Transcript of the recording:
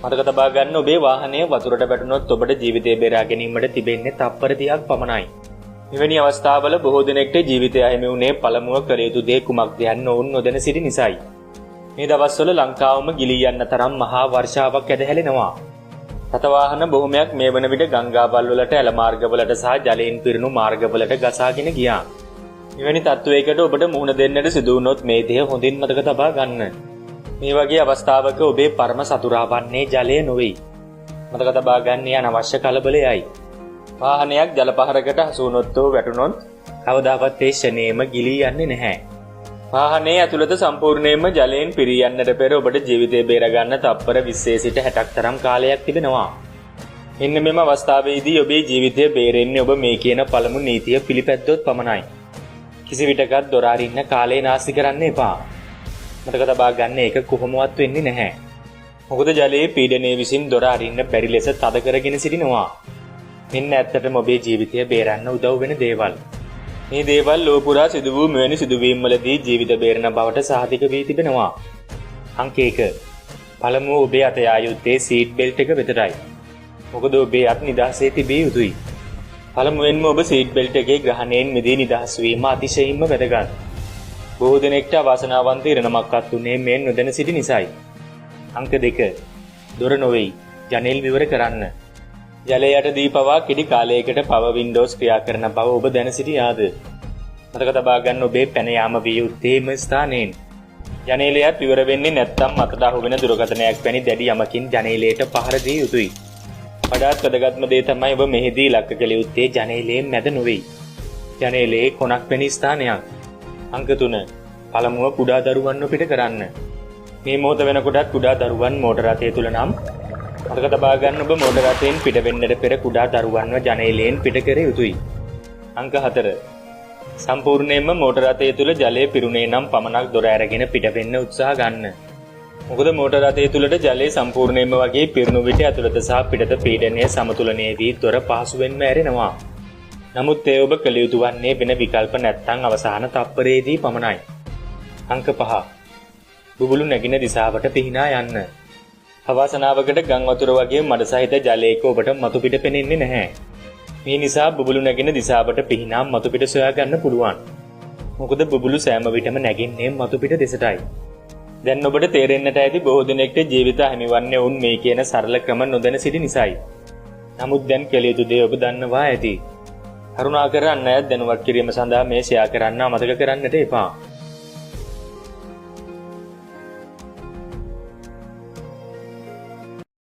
මතක තබා ගන්න ඔබේ වාහනය වතුරට වැටුණොත් ඔබට ජීවිතය බේරා ගැනීමට තිබෙන්නේ තප්පර 30ක් පමණයි. මෙවැනි අවස්ථාවල බොහෝ දෙනෙක්ට ජීවිතය අහිමි වුණේ පළමුව කළ යුතු දේ කුමක්ද යන්න ඔවුන් නොදැන සිටි නිසායි. මේ දවස්වල ලංකාවම ගිලී යන්න තරම් මහා වර්ෂාවක් ඇදහැලෙනවා. රථවාහන බොහොමයක් මේ වන විට ගංගාවල් වලට, ඇල මාර්ගවලට සහ ජලයෙන් පිරුණු මාර්ගවලට ගසාගෙන ගියා. මෙවැනි තත්ත්වයකට ඔබට මුහුණ දෙන්නට සිදු වුණොත් මේ දේ හොඳින් මතක තබා ගන්න. මේ වගේ අවස්ථාවක ඔබේ පරම සතුරා වන්නේ ජලය නොවේ. මතක තබා ගන්න යන අවශ්‍ය කලබලයයි. වාහනයක් ජල පහරකට හසු වුණොත් වැටුණොත් කවදාවත් ඒ ෂණේම ගිලී යන්නේ නැහැ. වාහනේ ඇතුළත සම්පූර්ණයෙන්ම ජලයෙන් පිරී යන්නට පෙර ඔබට ජීවිතය බේර ගන්න තප්පර 20 සිට 60ක් තරම් කාලයක් තිබෙනවා. මෙන්න මෙම අවස්ථාවේදී ඔබේ ජීවිතය බේරෙන්නේ ඔබ මේ කියන පළමු නීතිය පිළිපැද්දොත් පමණයි. කිසි විටකත් දොර අරින්න කාලේ නාස්ති කරන්න එපා. මතක තබා ගන්න ඒක කොහොමවත් වෙන්නේ නැහැ. මොකද ජලයේ පීඩනය විසින් දොර අරින්න බැරි ලෙස තද කරගෙන සිටිනවා. මෙන්න ඇත්තටම ඔබේ ජීවිතය බේරන්න උදව් වෙන දේවල්. මේ දේවල් ලෝපුරා සිදු වූ මෙවැනි සිදුවීම් වලදී ජීවිත බේරන බවට සාධක වී තිබෙනවා. අංක 1. පළමුව ඔබේ අත යා යුත්තේ සීට් බෙල්ට් එක වෙතටයි. මොකද ඔබේ අත් නිදහසේ තිබිය යුතුයි. පළමුවෙන්ම ඔබ සීට් බෙල්ට් එකේ ග්‍රහණයෙන් මිදී නිදහස් වීම අතිශයින්ම වැදගත්. බොහෝ දෙනෙක්ට අවාසනාවන්ත ඉරණමක්වත් උනේ මේ නොදැන සිටි නිසායි. අංක 2. දොර නොවේයි, ජනෙල් විවර කරන්න. ජලය යටදී පවා කෙටි කාලයකට පවර් වින්ඩෝස් ක්‍රියා කරන බව ඔබ දැන සිටියාද? මතක තබා ගන්න ඔබේ පැන යාම විය යුත්තේ එම ස්ථානයෙන්. ජනේලයත් විවර වෙන්නේ නැත්නම් මතට අහු වෙන දුරකථනයක් වැනි දැඩි යමකින් ජනේලයට පහර දිය යුතුයි. වඩාත් වැදගත්ම දේ තමයි ඔබ මෙහිදී ඉලක්ක කළ යුත්තේ ජනේලයේ මැද නොවේ. ජනේලයේ කොනක් වැනි ස්ථානයක්. අංක 3. පළමුව කුඩා දරුවන්ව පිට කරන්න. මේ මොහොත වෙනකොටත් කුඩා දරුවන් මෝටර රථය තුල නම් මතක තබා ගන්න ඔබ මෝටර රථයෙන් පිට වෙන්නට පෙර කුඩා දරුවන්ව ජනේලයෙන් පිට කර යුතුයි. අංක 4. සම්පූර්ණයෙන්ම මෝටර රථය තුල ජලය පිරුණේ නම් පමණක් දොර ඇරගෙන පිට වෙන්න උත්සාහ ගන්න. මොකද මෝටර රථය තුලට ජලය සම්පූර්ණයෙන්ම වගේ පිරුණු විට ඇතුළත සහ පිටත පීඩනය සමතුලනය වී දොර පහසුවෙන්ම ඇරෙනවා. නමුත් ඒ ඔබ කළ යුතු වන්නේ වෙන විකල්ප නැත්නම් අවසාන තප්පරයේදී පමණයි. අංක 5. බුබුලු නැගින දිශාවට පිහිනා යන්න. අවාසනාවකට ගම් වතුර වගේ මඩ සහිත ජලයක ඔබට මතු පිට පෙනෙන්නේ නැහැ. මේ නිසා බුබුලු නැගින දිශාවට පිහිනා මතු පිට සොයා ගන්න පුළුවන්. මොකද බුබුලු සෑම විටම නැගින්නේ මතු පිට දෙසටයි. දැන් ඔබට තේරෙන්නට ඇති බොහෝ දෙනෙක්ට ජීවිත හිමිවන්නේ වුන් මේ කියන සරල ක්‍රම නොදැන සිටි නිසායි. නමුත් දැන් කළ යුතු දේ ඔබ දන්නවා ඇති. කරුණාකර අන් අයත් දැනුවත් කිරීම සඳහා මේ ෂෙයා කරන්න අමතක කරන්නට එපා.